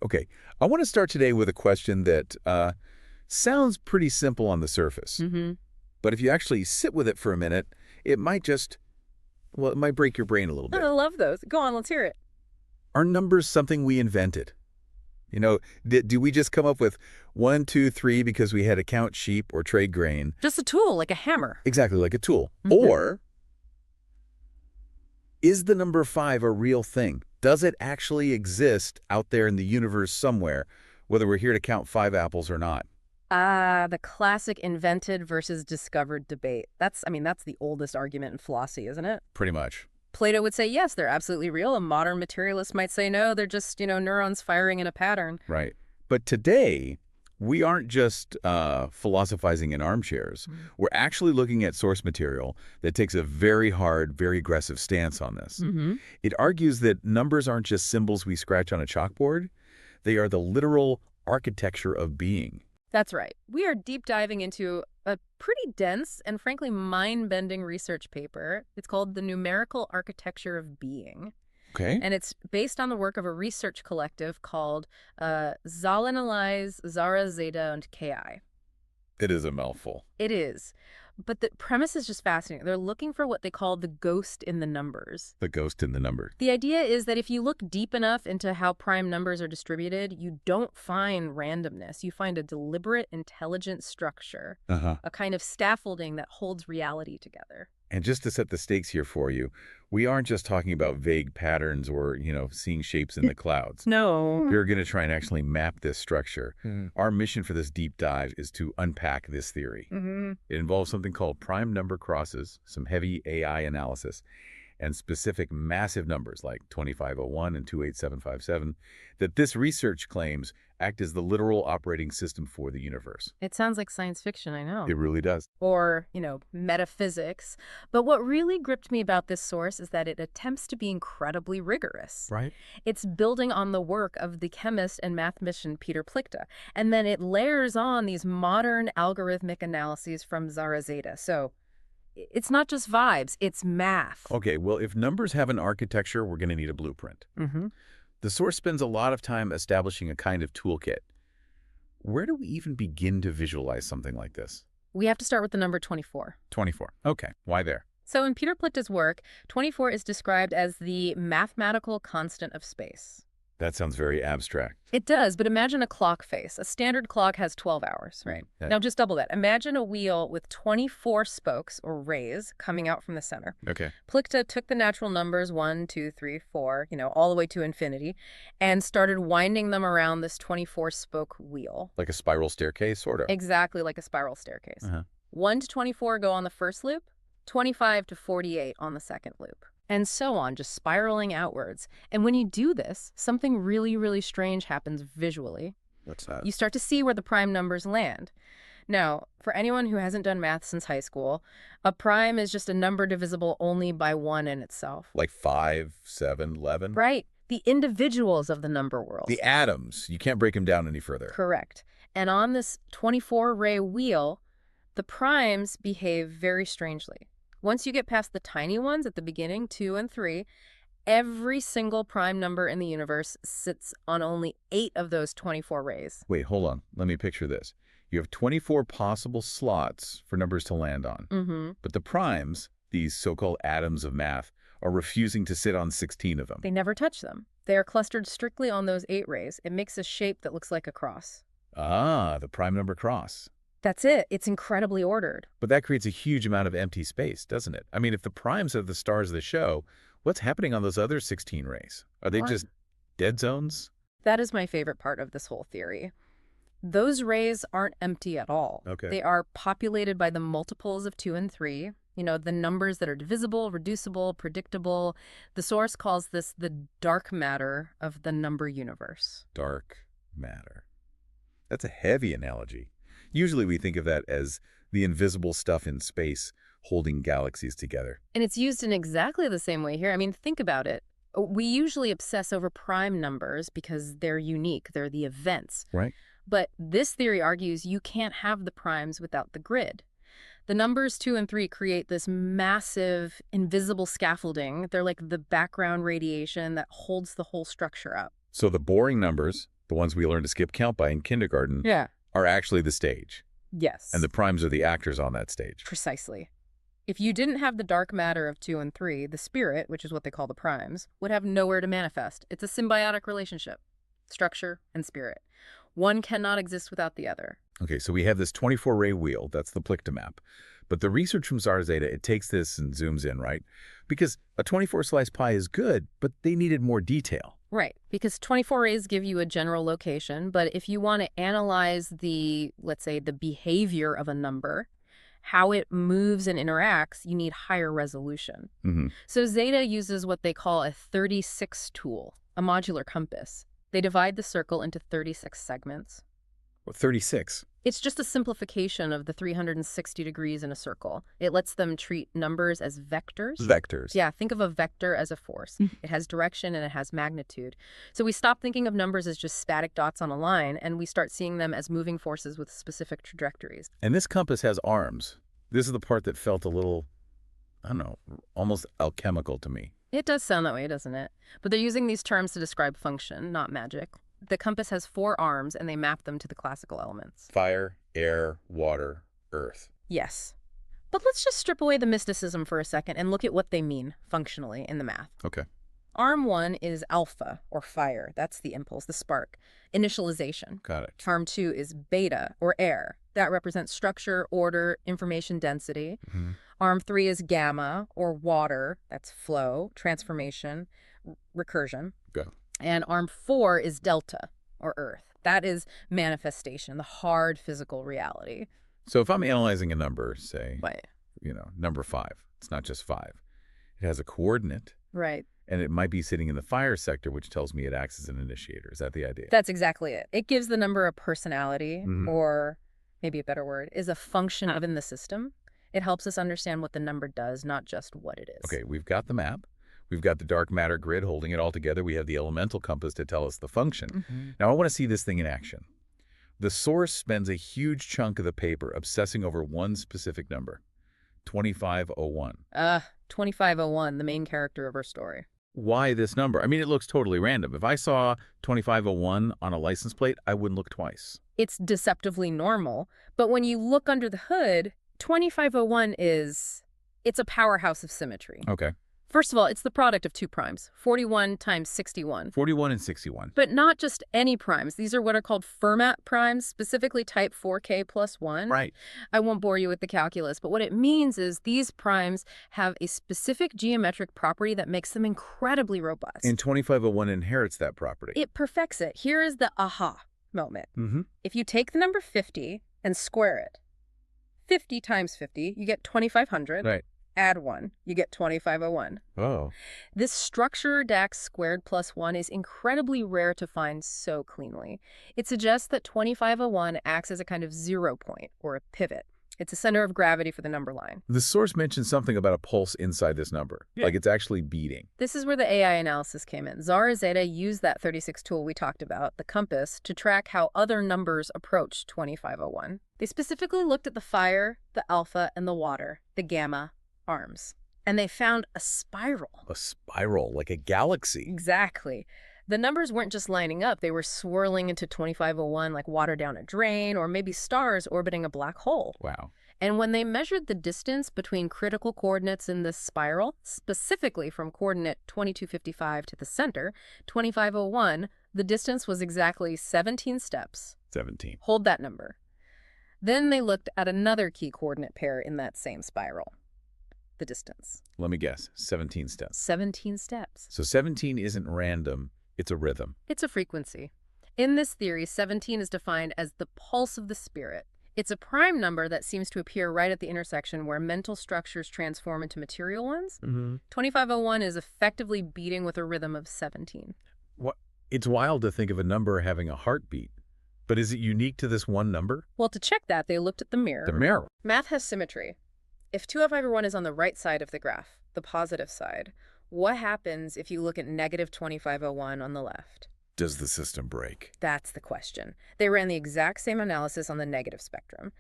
Okay, I want to start today with a question that sounds pretty simple on the surface. Mm-hmm. But if you actually sit with it for a minute, it might just, well, it might break your brain a little I bit. love those. Go on, let's hear it. Are numbers something we invented? You know, do we just come up with 1, 2, 3 because we had to count sheep or trade grain? Just a tool, like a hammer. Exactly like a tool. Mhm. Or is the number 5 a real thing? Does it actually exist out there in the universe somewhere, whether we're here to count 5 apples or not? The classic invented versus discovered debate. That's the oldest argument in philosophy, isn't it? Pretty much. Plato would say, yes, they're absolutely real. A modern materialist might say, no, they're just, neurons firing in a pattern. Right. But today, we aren't just philosophizing in armchairs. We're actually looking at source material that takes a very hard, very aggressive stance on this. Mm-hmm. It argues that numbers aren't just symbols we scratch on a chalkboard. They are the literal architecture of being. That's right. We are deep diving into a pretty dense and frankly mind-bending research paper. It's called The Numerical Architecture of Being. Okay. And it's based on the work of a research collective called Zalanalize, Zara, Zeta, and Ki. It is a mouthful. It is. But the premise is just fascinating. They're looking for what they call the ghost in the numbers. The ghost in the number. The idea is that if you look deep enough into how prime numbers are distributed, you don't find randomness. You find a deliberate, intelligent structure, a kind of scaffolding that holds reality together. And just to set the stakes here for you, we aren't just talking about vague patterns or, seeing shapes in the clouds. No. We're going to try and actually map this structure. Our mission for this deep dive is to unpack this theory. Mm-hmm. It involves something called prime number crosses, some heavy AI analysis, and specific massive numbers like 2501 and 28757 that this research claims act as the literal operating system for the universe. It sounds like science fiction, I know. It really does. Or, metaphysics. But what really gripped me about this source is that it attempts to be incredibly rigorous. Right. It's building on the work of the chemist and mathematician Peter Plichta, and then it layers on these modern algorithmic analyses from Zara Zeta. So it's not just vibes, it's math. Okay, well, if numbers have an architecture, we're going to need a blueprint. Mm-hmm. The source spends a lot of time establishing a kind of toolkit. Where do we even begin to visualize something like this? We have to start with the number 24. 24. Okay, why there? So in Peter Plichta's work, 24 is described as the mathematical constant of space. That sounds very abstract. It does, but imagine a clock face. A standard clock has 12 hours, right? Yeah. Now just double that. Imagine a wheel with 24 spokes, or rays, coming out from the center. Okay. Plichta took the natural numbers 1, 2, 3, 4, all the way to infinity, and started winding them around this 24-spoke wheel. Like a spiral staircase, sort of. Exactly like a spiral staircase. 1 to 24 go on the first loop, 25 to 48 on the second loop. And so on, just spiraling outwards. And when you do this, something really, really strange happens visually. What's that? You start to see where the prime numbers land. Now, for anyone who hasn't done math since high school, a prime is just a number divisible only by 1 in itself. Like 5, 7, 11? Right. The individuals of the number world. The atoms. You can't break them down any further. Correct. And on this 24-ray wheel, the primes behave very strangely. Once you get past the tiny ones at the beginning, 2 and 3, every single prime number in the universe sits on only 8 of those 24 rays. Wait, hold on. Let me picture this. You have 24 possible slots for numbers to land on. Mm-hmm. But the primes, these so-called atoms of math, are refusing to sit on 16 of them. They never touch them. They are clustered strictly on those 8 rays. It makes a shape that looks like a cross. Ah, the prime number cross. That's it. It's incredibly ordered. But that creates a huge amount of empty space, doesn't it? I mean, if the primes are the stars of the show, what's happening on those other 16 rays? Are they just dead zones? That is my favorite part of this whole theory. Those rays aren't empty at all. Okay. They are populated by the multiples of 2 and 3, the numbers that are divisible, reducible, predictable. The source calls this the dark matter of the number universe. Dark matter. That's a heavy analogy. Usually we think of that as the invisible stuff in space holding galaxies together. And it's used in exactly the same way here. I mean, think about it. We usually obsess over prime numbers because they're unique. They're the events. Right. But this theory argues you can't have the primes without the grid. The numbers 2 and 3 create this massive, invisible scaffolding. They're like the background radiation that holds the whole structure up. So the boring numbers, the ones we learned to skip count by in kindergarten, Yeah. are actually the stage. Yes. And the primes are the actors on that stage. Precisely. If you didn't have the dark matter of 2 and 3, the spirit, which is what they call the primes, would have nowhere to manifest. It's a symbiotic relationship, structure and spirit. One cannot exist without the other. Okay, so we have this 24-ray wheel. That's the plictomap. But the research from Zara Zeta, it takes this and zooms in, right? Because a 24-slice pie is good, but they needed more detail. Right, because 24 rays give you a general location, but if you want to analyze the, let's say, the behavior of a number, how it moves and interacts, you need higher resolution. So Zeta uses what they call a 36 tool, a modular compass. They divide the circle into 36 segments. Well, 36. It's just a simplification of the 360 degrees in a circle. It lets them treat numbers as vectors. Vectors. Yeah, think of a vector as a force. It has direction and it has magnitude. So we stop thinking of numbers as just static dots on a line, and we start seeing them as moving forces with specific trajectories. And this compass has arms. This is the part that felt a little, I don't know, almost alchemical to me. It does sound that way, doesn't it? But they're using these terms to describe function, not magic. The compass has 4 arms, and they map them to the classical elements. Fire, air, water, earth. Yes. But let's just strip away the mysticism for a second and look at what they mean functionally in the math. Okay. Arm 1 is alpha, or fire. That's the impulse, the spark. Initialization. Got it. Arm 2 is beta, or air. That represents structure, order, information density. Arm 3 is gamma, or water. That's flow, transformation, recursion. Go. And arm 4 is delta, or earth. That is manifestation, the hard physical reality. So if I'm analyzing a number, say, Right. Number 5, it's not just 5. It has a coordinate, Right. and it might be sitting in the fire sector, which tells me it acts as an initiator. Is that the idea? That's exactly it. It gives the number a personality, or maybe a better word, is a function within the system. It helps us understand what the number does, not just what it is. Okay, we've got the map. We've got the dark matter grid holding it all together. We have the elemental compass to tell us the function. Now, I want to see this thing in action. The source spends a huge chunk of the paper obsessing over one specific number, 2501. 2501, the main character of our story. Why this number? I mean, it looks totally random. If I saw 2501 on a license plate, I wouldn't look twice. It's deceptively normal, but when you look under the hood, 2501 it's a powerhouse of symmetry. Okay. First of all, it's the product of 2 primes, 41 times 61. 41 and 61. But not just any primes. These are what are called Fermat primes, specifically type 4K plus 1. Right. I won't bore you with the calculus, but what it means is these primes have a specific geometric property that makes them incredibly robust. And 2501 inherits that property. It perfects it. Here is the aha moment. If you take the number 50 and square it, 50 times 50, you get 2500. Right. Add 1, you get 2501. Oh. This structure DAX squared plus 1 is incredibly rare to find so cleanly. It suggests that 2501 acts as a kind of 0 point, or a pivot. It's a center of gravity for the number line. The source mentions something about a pulse inside this number. Yeah. Like it's actually beating. This is where the AI analysis came in. Zara Zeta used that 36 tool we talked about, the compass, to track how other numbers approach 2501. They specifically looked at the fire, the alpha, and the water, the gamma, arms. And they found a spiral. A spiral, like a galaxy. Exactly. The numbers weren't just lining up. They were swirling into 2501 like water down a drain, or maybe stars orbiting a black hole. Wow. And when they measured the distance between critical coordinates in this spiral, specifically from coordinate 2255 to the center, 2501, the distance was exactly 17 steps. 17. Hold that number. Then they looked at another key coordinate pair in that same spiral. The distance. Let me guess. 17 steps. 17 steps. So 17 isn't random. It's a rhythm. It's a frequency. In this theory, 17 is defined as the pulse of the spirit. It's a prime number that seems to appear right at the intersection where mental structures transform into material ones. 2501 is effectively beating with a rhythm of 17. What? It's wild to think of a number having a heartbeat. But is it unique to this one number? Well, to check that, they looked at the mirror. The mirror. Math has symmetry. If 2501 is on the right side of the graph, the positive side, what happens if you look at negative 2501 on the left? Does the system break? That's the question. They ran the exact same analysis on the negative spectrum,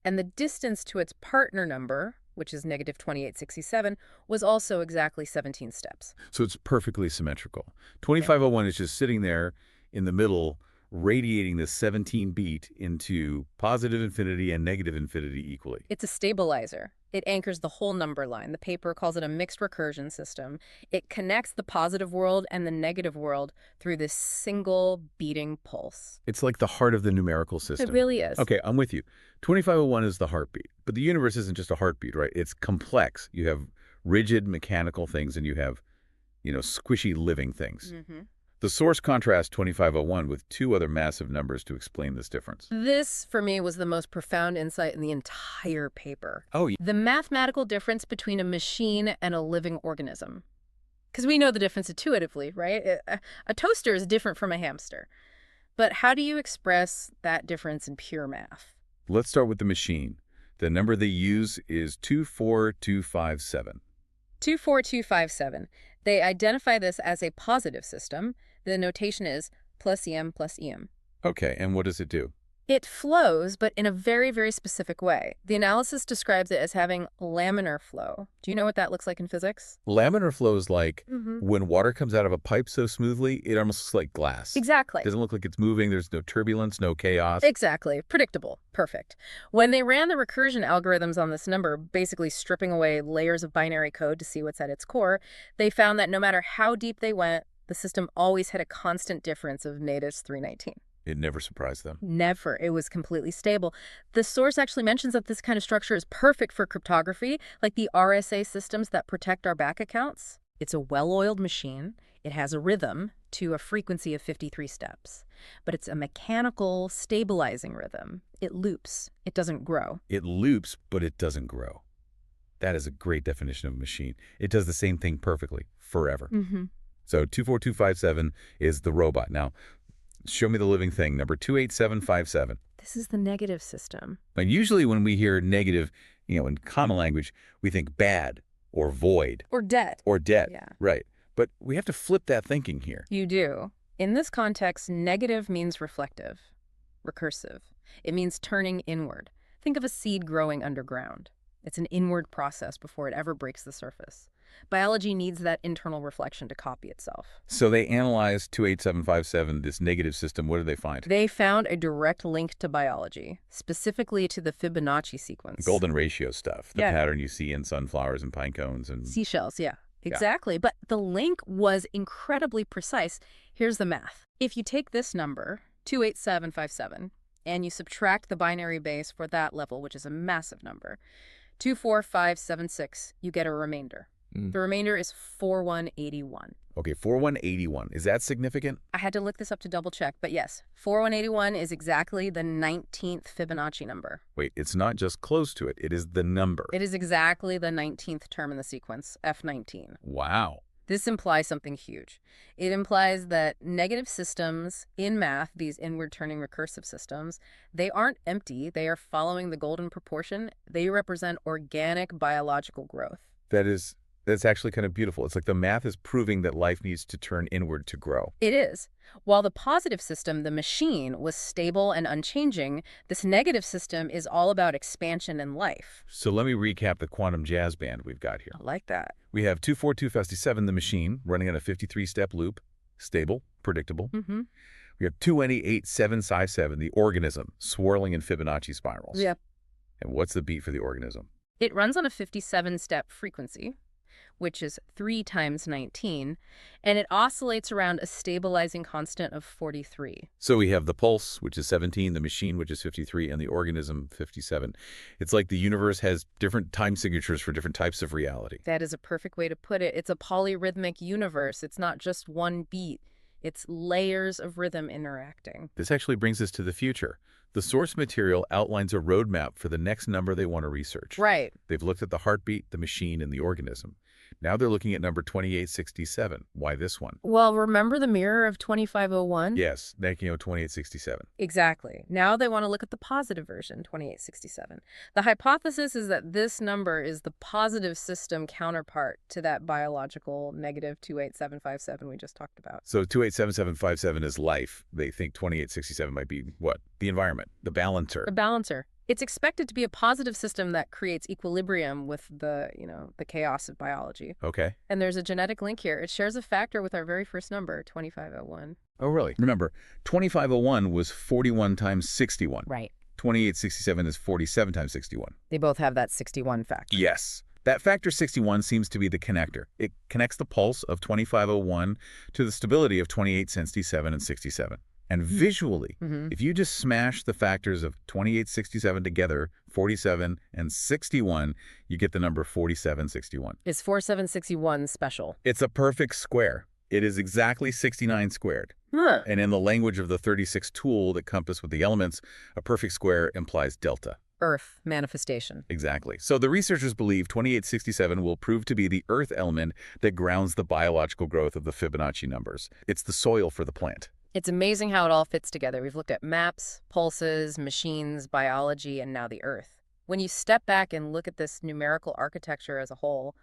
and the distance to its partner number, which is negative 2867, was also exactly 17 steps. So it's perfectly symmetrical. 2501 is just sitting there in the middle, radiating the 17 beat into positive infinity and negative infinity equally. It's a stabilizer. It anchors the whole number line. The paper calls it a mixed recursion system. It connects the positive world and the negative world through this single beating pulse. It's like the heart of the numerical system. It really is. Okay, I'm with you. 2501 is the heartbeat. But the universe isn't just a heartbeat, right? It's complex. You have rigid mechanical things and you have, squishy living things. The source contrasts 2501 with two other massive numbers to explain this difference. This, for me, was the most profound insight in the entire paper. Oh, yeah. The mathematical difference between a machine and a living organism. Because we know the difference intuitively, right? A toaster is different from a hamster. But how do you express that difference in pure math? Let's start with the machine. The number they use is 24257. 24257. They identify this as a positive system. The notation is plus EM plus EM. Okay, and what does it do? It flows, but in a very, very specific way. The analysis describes it as having laminar flow. Do you know what that looks like in physics? Laminar flow is like when water comes out of a pipe so smoothly, it almost looks like glass. Exactly. It doesn't look like it's moving. There's no turbulence, no chaos. Exactly. Predictable. Perfect. When they ran the recursion algorithms on this number, basically stripping away layers of binary code to see what's at its core, they found that no matter how deep they went, the system always had a constant difference of -319. It never surprised them. Never. It was completely stable. The source actually mentions that this kind of structure is perfect for cryptography, like the RSA systems that protect our back accounts. It's a well-oiled machine. It has a rhythm to a frequency of 53 steps. But it's a mechanical, stabilizing rhythm. It loops. It doesn't grow. It loops, but it doesn't grow. That is a great definition of a machine. It does the same thing perfectly, forever. So 24257 is the robot. Now, show me the living thing, number 28757. This is the negative system. And usually when we hear negative, in common language, we think bad or void. Or dead. Or dead, Yeah. right. But we have to flip that thinking here. You do. In this context, negative means reflective, recursive. It means turning inward. Think of a seed growing underground. It's an inward process before it ever breaks the surface. Biology needs that internal reflection to copy itself. So they analyzed 28757, this negative system. What did they find? They found a direct link to biology, specifically to the Fibonacci sequence. Golden ratio stuff, the Yeah. pattern you see in sunflowers and pine cones. And Seashells, yeah. Exactly. But the link was incredibly precise. Here's the math. If you take this number, 28757, and you subtract the binary base for that level, which is a massive number, 24576, you get a remainder. The remainder is 4181. Okay, 4181. Is that significant? I had to look this up to double check, but yes, 4181 is exactly the 19th Fibonacci number. Wait, it's not just close to it. It is the number. It is exactly the 19th term in the sequence, F19. Wow. This implies something huge. It implies that negative systems in math, these inward-turning recursive systems, they aren't empty. They are following the golden proportion. They represent organic biological growth. That's actually kind of beautiful. It's like the math is proving that life needs to turn inward to grow. It is. While the positive system, the machine, was stable and unchanging, this negative system is all about expansion and life. So let me recap the quantum jazz band we've got here. I like that. We have 24257, the machine, running on a 53-step loop, stable, predictable. We have 28757, the organism, swirling in Fibonacci spirals. Yep. And what's the beat for the organism? It runs on a 57-step frequency, which is 3 times 19, and it oscillates around a stabilizing constant of 43. So we have the pulse, which is 17, the machine, which is 53, and the organism, 57. It's like the universe has different time signatures for different types of reality. That is a perfect way to put it. It's a polyrhythmic universe. It's not just one beat. It's layers of rhythm interacting. This actually brings us to the future. The source material outlines a roadmap for the next number they want to research. Right. They've looked at the heartbeat, the machine, and the organism. Now they're looking at number 2867. Why this one? Well, remember the mirror of 2501? Yes, 2867. Exactly. Now they want to look at the positive version, 2867. The hypothesis is that this number is the positive system counterpart to that biological negative 28757 we just talked about. So 287757 is life. They think 2867 might be what? The environment, the balancer. The balancer. It's expected to be a positive system that creates equilibrium with the chaos of biology. Okay. And there's a genetic link here. It shares a factor with our very first number, 2501. Oh, really? Remember, 2501 was 41 times 61. Right. 2867 is 47 times 61. They both have that 61 factor. Yes. That factor 61 seems to be the connector. It connects the pulse of 2501 to the stability of 2867 and 67. And visually, if you just smash the factors of 2867 together, 47 and 61, you get the number 4761. Is 4761 special? It's a perfect square. It is exactly 69 squared. Huh. And in the language of the 36 tool that compass with the elements, a perfect square implies delta. Earth manifestation. Exactly. So the researchers believe 2867 will prove to be the Earth element that grounds the biological growth of the Fibonacci numbers. It's the soil for the plant. It's amazing how it all fits together. We've looked at maps, pulses, machines, biology, and now the Earth. When you step back and look at this numerical architecture as a whole,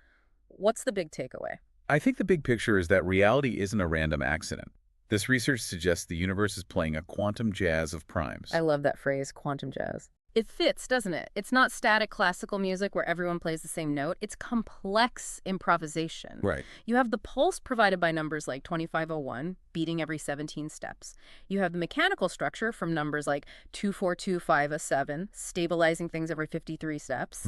what's the big takeaway? I think the big picture is that reality isn't a random accident. This research suggests the universe is playing a quantum jazz of primes. I love that phrase, quantum jazz. It fits, doesn't it? It's not static classical music where everyone plays the same note. It's complex improvisation. Right. You have the pulse provided by numbers like 2501, beating every 17 steps. You have the mechanical structure from numbers like 24257, stabilizing things every 53 steps.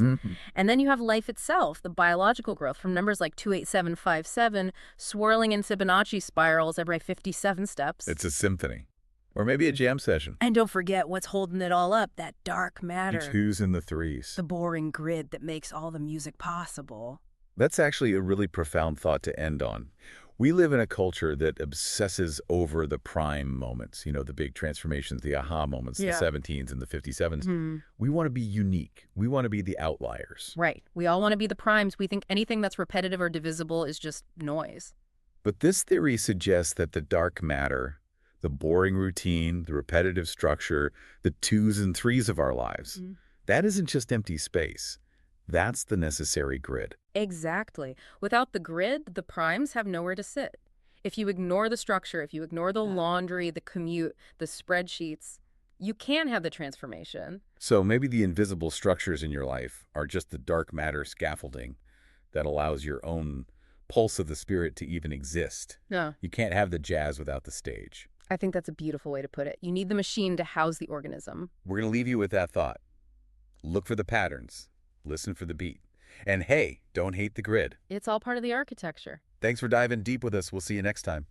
And then you have life itself, the biological growth from numbers like 28757, swirling in Fibonacci spirals every 57 steps. It's a symphony. Or maybe a jam session. And don't forget what's holding it all up, that dark matter. The twos and the threes. The boring grid that makes all the music possible. That's actually a really profound thought to end on. We live in a culture that obsesses over the prime moments, the big transformations, the aha moments, the 17s and the 57s. We want to be unique. We want to be the outliers. Right. We all want to be the primes. We think anything that's repetitive or divisible is just noise. But this theory suggests that the dark matter, the boring routine, the repetitive structure, the twos and threes of our lives, that isn't just empty space. That's the necessary grid. Exactly. Without the grid, the primes have nowhere to sit. If you ignore the structure, if you ignore the laundry, the commute, the spreadsheets, you can't have the transformation. So maybe the invisible structures in your life are just the dark matter scaffolding that allows your own pulse of the spirit to even exist. No. You can't have the jazz without the stage. I think that's a beautiful way to put it. You need the machine to house the organism. We're going to leave you with that thought. Look for the patterns. Listen for the beat. And hey, don't hate the grid. It's all part of the architecture. Thanks for diving deep with us. We'll see you next time.